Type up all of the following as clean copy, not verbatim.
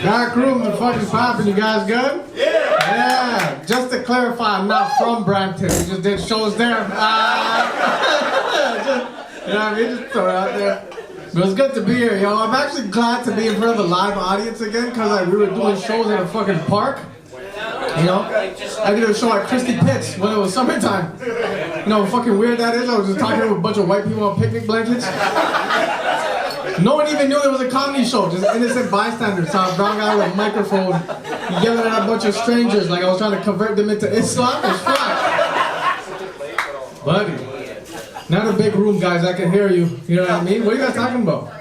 Back room, the fucking popping. You guys good? Yeah. Yeah. Just to clarify, I'm not from Brampton. We just did shows there. You know what I mean? Just throw it out there. But it's good to be here, yo. I'm actually glad to be in front of a live audience again, because like, we were doing shows at a fucking park. You know? I did a show at Christie Pitts when it was summertime. You know how fucking weird that is? I was just talking to a bunch of white people on picnic blankets. No one even knew there was a comedy show, just innocent bystanders. Saw a brown guy with a microphone yelling at a bunch of strangers like I was trying to convert them into Islam. It's fine. Buddy. Not a big room, guys. I can hear you. You know what I mean? What are you guys talking about?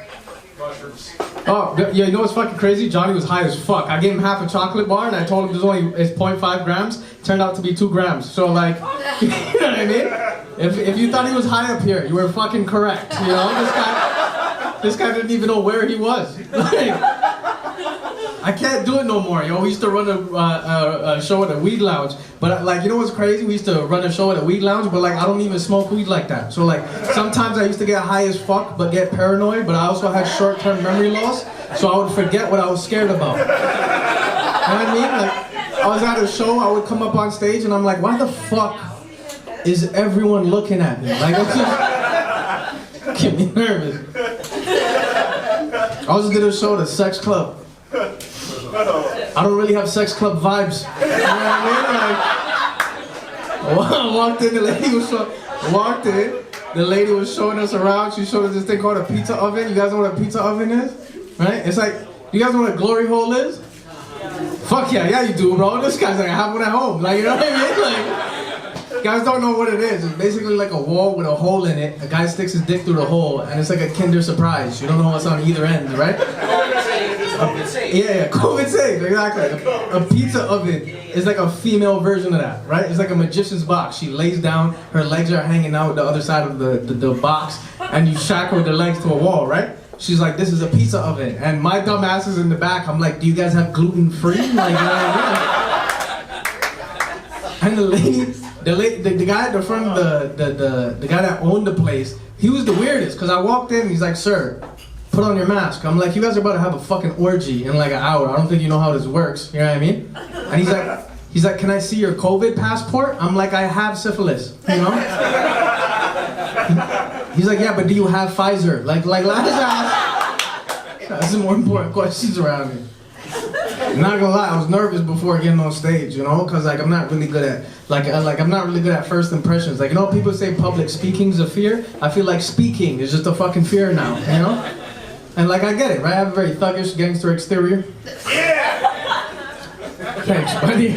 Oh, yeah, you know what's fucking crazy? Johnny was high as fuck. I gave him half a chocolate bar and I told him it's 0.5 grams. Turned out to be 2 grams. So like, you know what I mean? If you thought he was high up here, you were fucking correct. You know, this guy didn't even know where he was. I can't do it no more, yo. We used to run a show at a weed lounge, but like, you know what's crazy? We used to run a show at a weed lounge, but like, I don't even smoke weed like that. So like, sometimes I used to get high as fuck, but get paranoid, but I also had short-term memory loss, so I would forget what I was scared about. You know what I mean? Like, I was at a show, I would come up on stage, and I'm like, why the fuck is everyone looking at me? Like, it's just get me nervous. I also did a show at a sex club. I don't really have sex club vibes. You know what I mean? Like, I walked in, the lady was showing us around. She showed us this thing called a pizza oven. You guys know what a pizza oven is? Right? It's like, you guys know what a glory hole is? Fuck yeah, you do, bro. This guy's like, I have one at home. Like, you know what I mean? Like, you guys don't know what it is. It's basically like a wall with a hole in it. A guy sticks his dick through the hole, and it's like a Kinder Surprise. You don't know what's on either end, right? COVID safe. Yeah, COVID safe, exactly. A pizza oven is like a female version of that, right? It's like a magician's box. She lays down, her legs are hanging out the other side of the box, and you shackle the legs to a wall, right? She's like, this is a pizza oven. And my dumb ass is in the back. I'm like, do you guys have gluten-free? Like, you know what I mean? And the guy at the front of the guy that owned the place, he was the weirdest, because I walked in and he's like, sir, put on your mask. I'm like, you guys are about to have a fucking orgy in like an hour. I don't think you know how this works. You know what I mean? And he's like, can I see your COVID passport? I'm like, I have syphilis, you know? He's like, yeah, but do you have Pfizer? Like let's ask some more important questions around me. I'm not gonna lie, I was nervous before getting on stage, you know, cause like I'm not really good at I'm not really good at first impressions. Like, you know, people say public speaking's a fear. I feel like speaking is just a fucking fear now, you know? And like, I get it, right? I have a very thuggish gangster exterior. Yeah! Thanks, buddy.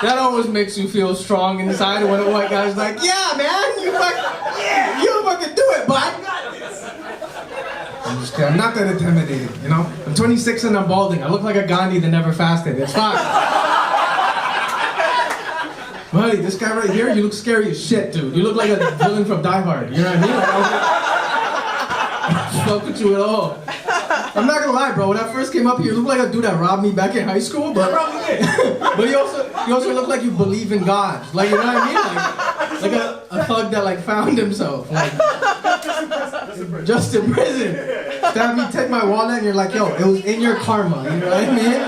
That always makes you feel strong inside when a white guy's like, yeah, man, you fucking do it, bud. I'm just kidding. I'm not that intimidated, you know? I'm 26 and I'm balding. I look like a Gandhi that never fasted. It's fine. Buddy, this guy right here, you look scary as shit, dude. You look like a villain from Die Hard. You know what I mean? I don't fuck with you at all. I'm not gonna lie, bro. When I first came up here, you look like a dude that robbed me back in high school, but you also look like you believe in God. Like, you know what I mean? Like a thug that like found himself. Like, just in prison. Stab me, take my wallet, and you're like, yo, it was in your karma. You know what I mean?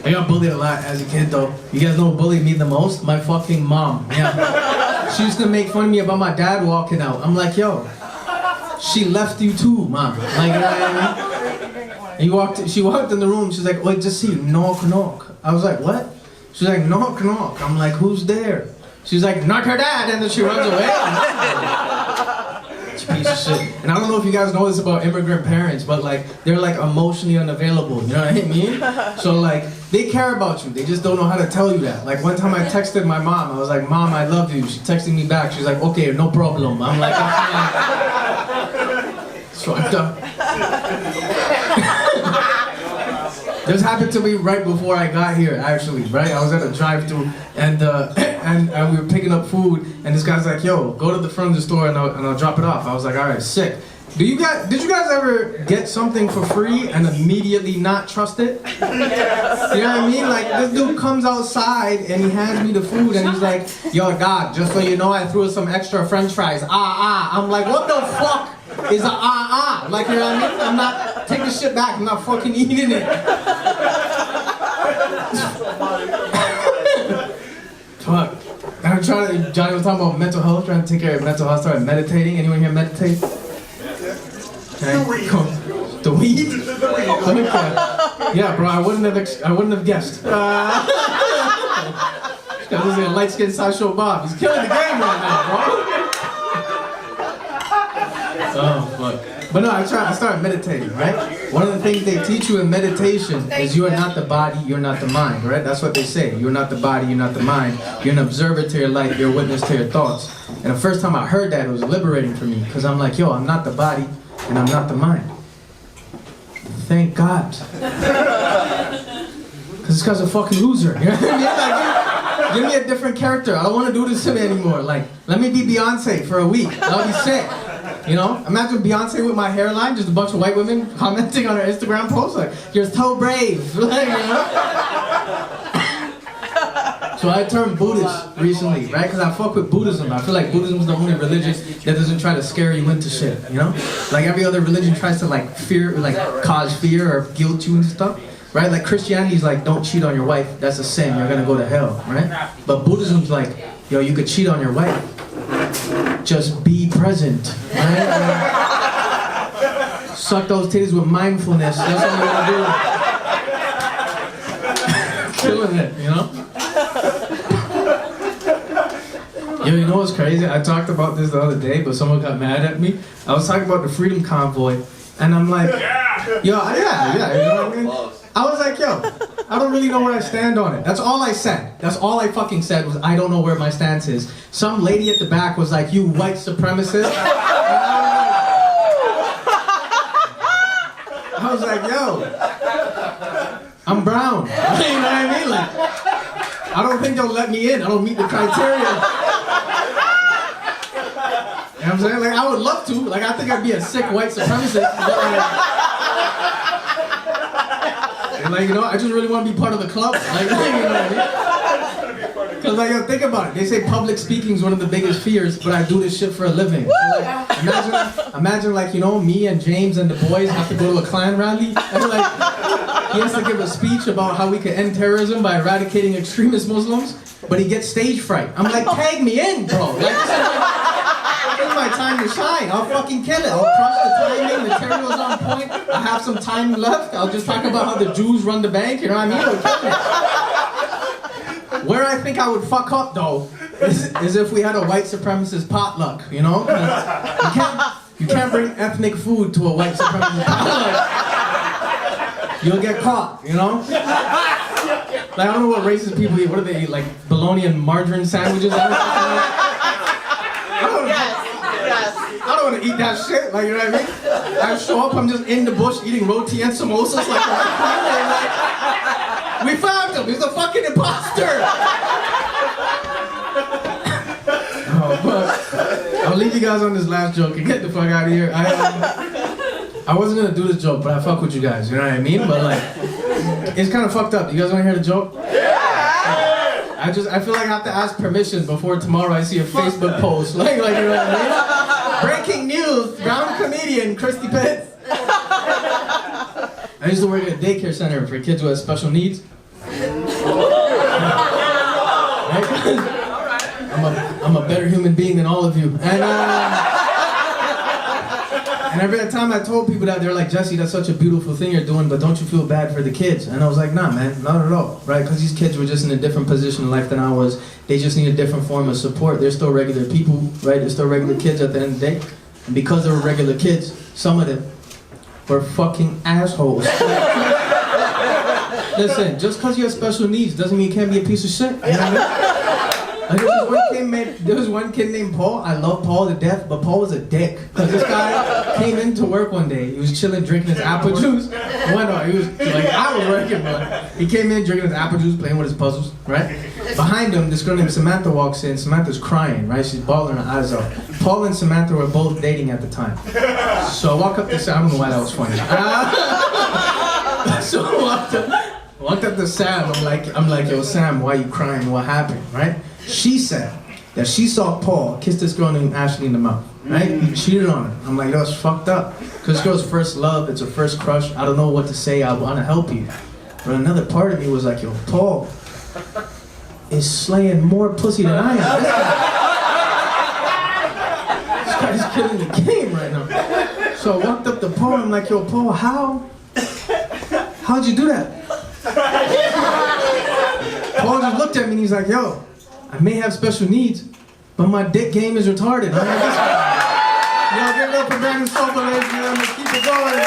I got bullied a lot as a kid, though. You guys know who bullied me the most? My fucking mom. Yeah. She used to make fun of me about my dad walking out. I'm like, yo, she left you too, mom. Like, you know what I mean? She walked in the room. She's like, wait, just see, knock, knock. I was like, what? She's like, knock, knock. I'm like, who's there? She's like, not her dad, and then she runs away. Piece of shit. And I don't know if you guys know this about immigrant parents, but like, they're like emotionally unavailable, you know what I mean? So like, they care about you, they just don't know how to tell you that. Like, one time I texted my mom, I was like, Mom, I love you. She texted me back, she's like, okay, no problem. I'm like, swept up. This happened to me right before I got here, actually, right? I was at a drive-thru, and we were picking up food, and this guy's like, yo, go to the front of the store and I'll drop it off. I was like, all right, sick. Did you guys ever get something for free and immediately not trust it? You know what I mean? Like, this dude comes outside and he hands me the food and he's like, yo, God, just so you know, I threw some extra french fries. I'm like, what the fuck is a like, you know what I mean? I'm not, take the shit back, I'm not fucking eating it. Fuck. I'm trying to, Johnny was talking about mental health, trying to take care of mental health, started meditating. Anyone here meditate? Okay. The weed? Okay. Yeah, bro, I wouldn't have guessed. That was a light-skinned Sideshow Bob. He's killing the game right now, bro. Oh, fuck. But no, I started meditating, right? One of the things they teach you in meditation is you are not the body, you're not the mind, right? That's what they say. You're not the body, you're not the mind. You're an observer to your life, you're a witness to your thoughts. And the first time I heard that, it was liberating for me. Because I'm like, yo, I'm not the body, and I'm not the mind. Thank God. Because this guy's a fucking loser. You know what I mean? Like, give me a different character. I don't want to do this to me anymore. Like, let me be Beyonce for a week. That'll be sick. You know? Imagine Beyonce with my hairline, just a bunch of white women commenting on her Instagram post, like, you're so brave. Like, you know? So I turned Buddhist recently, right? Because I fuck with Buddhism. I feel like Buddhism is the only religion that doesn't try to scare you into shit, you know? Like every other religion tries to like cause fear or guilt you and stuff. Right? Like Christianity's like, don't cheat on your wife. That's a sin. You're gonna go to hell. Right? But Buddhism's like, yo, you could cheat on your wife. Just be present. Right? Suck those titties with mindfulness. That's what you're gonna do. Killing it, you know? Yo, you know what's crazy? I talked about this the other day, but someone got mad at me. I was talking about the Freedom Convoy, and I'm like, yo, yeah, you know what I mean? I was like, yo, I don't really know where I stand on it. That's all I said. That's all I fucking said was I don't know where my stance is. Some lady at the back was like, you white supremacist. I was like, yo, I'm brown. You know what I mean? Like, I don't think they'll let me in. I don't meet the criteria. You know what I'm saying? Like, I would love to. Like, I think I'd be a sick white supremacist. Like, you know, I just really want to be part of the club. Like, you know what I mean? Because, like, yo, think about it. They say public speaking is one of the biggest fears, but I do this shit for a living. So, like, imagine, like, you know, me and James and the boys have to go to a Klan rally. And, like, he has to give a speech about how we can end terrorism by eradicating extremist Muslims, but he gets stage fright. I'm like, tag me in, bro. Like, this is my time to shine. I'll fucking kill it. I'll crush the timing. The material's on point. I have some time left. I'll just talk about how the Jews run the bank. You know what I mean? We'll kill it. Where I think I would fuck up, though, is if we had a white supremacist potluck, you know? You can't bring ethnic food to a white supremacist potluck. You'll get caught, you know? Like, I don't know what racist people eat. What do they eat? Like bologna and margarine sandwiches? I don't want to eat that shit. Like, you know what I mean? I show up, I'm just in the bush eating roti and samosas like we found him. He's a fucking imposter. Oh, but I'll leave you guys on this last joke and get the fuck out of here. I wasn't gonna do this joke, but I fuck with you guys. You know what I mean? But like, it's kind of fucked up. You guys want to hear the joke? Yeah. I feel like I have to ask permission before tomorrow I see a Facebook post. Like, you know what I mean? Breaking news: brown comedian Christy Pitts. I used to work at a daycare center for kids who have special needs. I'm a better human being than all of you. And every time I told people that, they're like, Jesse, that's such a beautiful thing you're doing, but don't you feel bad for the kids? And I was like, nah, man, not at all, right? Because these kids were just in a different position in life than I was. They just need a different form of support. They're still regular people, right? They're still regular kids at the end of the day. And because they were regular kids, some of them were fucking assholes. Listen, just because you have special needs doesn't mean you can't be a piece of shit. You know what I mean? Like, there was one kid named Paul. I love Paul to death, but Paul was a dick. Because this guy came into work one day. He was chilling, drinking his apple juice. Well, no, he was like, I was working, but he came in drinking his apple juice, playing with his puzzles, right? Behind him, this girl named Samantha walks in. Samantha's crying, right? She's bawling her eyes out. Paul and Samantha were both dating at the time. So I walk up to Sam. I don't know why that was funny. So I walked up to Sam. I'm like, yo, Sam, why are you crying? What happened, right? She said, that she saw Paul kiss this girl named Ashley in the mouth, right? He cheated on her. I'm like, yo, it's fucked up. Because this girl's first love, it's her first crush. I don't know what to say, I want to help you. But another part of me was like, yo, Paul is slaying more pussy than I am. This guy's killing the game right now. So I walked up to Paul, I'm like, yo, Paul, how'd you do that? Paul just looked at me and he's like, yo, I may have special needs, but my dick game is retarded. I'm like, yo, give it up for Brandon Sofa, ladies and gentlemen. Keep it going.